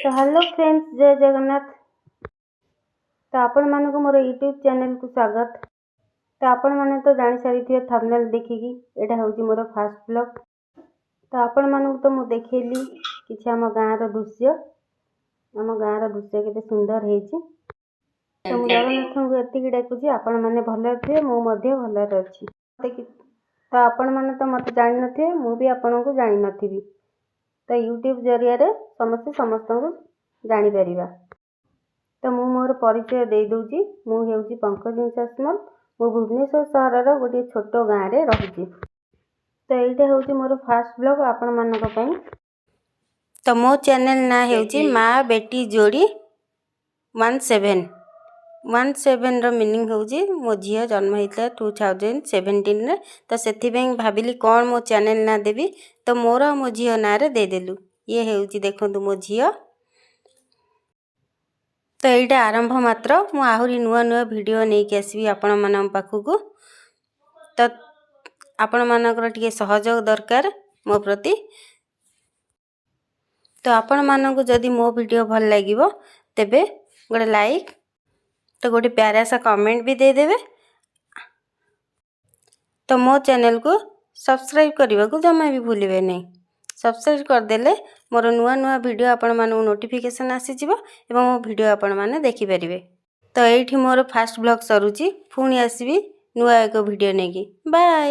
तो hello friends, जय जगन्नाथ। तो आपण मानक मोर यूट्यूब चैनल को स्वागत। तो आपण माने तो जानी सारी थे थंबनेल देखिकी एटा होची मोर फर्स्ट ब्लॉग। तो आपण मानक तो मु देखेली किछि हम गाँ रो दृश्य, हम गाँ रो दृश्य केते सुंदर हेची। तो मु जगन्नाथ को एतिकी डाकुची आपण माने भलो थे, मु मध्ये भलो अछि। तो आपण माने तो मते जानि नथे, मु भी आपण को जानि नथिबी। तो यूट्यूब जरिया रे समस्त को जानी परिबा। तो मु मोर परिचय दे दूची। मु हेउची पंकज चाष्मल। मु भुवनेश्वर सहर रो गोटे छोट गाँ रे रहुची। तो एटा होची मोर फर्स्ट ब्लॉग आपण मानक पई। तो मो चैनल ना हेउची माँ बेटी जोड़ी 17 रो मीनिंग होची मो झियो जन्म होता 2017 रे। तो सेथि बें भाबिली कोन मो चैनल ना देबी, तो मोर मो झियो ना रे दे देलु। ये हेउची देखंतु मो झियो। तो एटा आरंभ मात्र, मु आहुरी नुआ नुआ वीडियो नै के आसीबी आपण मानन पाखुकु। तो आपण मानकर टिके सहयोग दरकार मो प्रति। तो आपण मानन जदि मो वीडियो भल लागिवो तेबे गोटे लाइक, तो गोटे प्यारा सा कमेंट भी दे देबे। तो मो चैनल को सब्सक्राइब करबा को जमा भी भूलिबे नै। सब्सक्राइब कर देले मोर नुआ नुआ वीडियो आपण मानू नोटिफिकेशन आसी जिवो एवं मो वीडियो आपण माने देखि परिबे। तो एठी मोर फर्स्ट ब्लॉग सरुची, पुणी आसीबी नुआ एक वीडियो नेकी। बाय।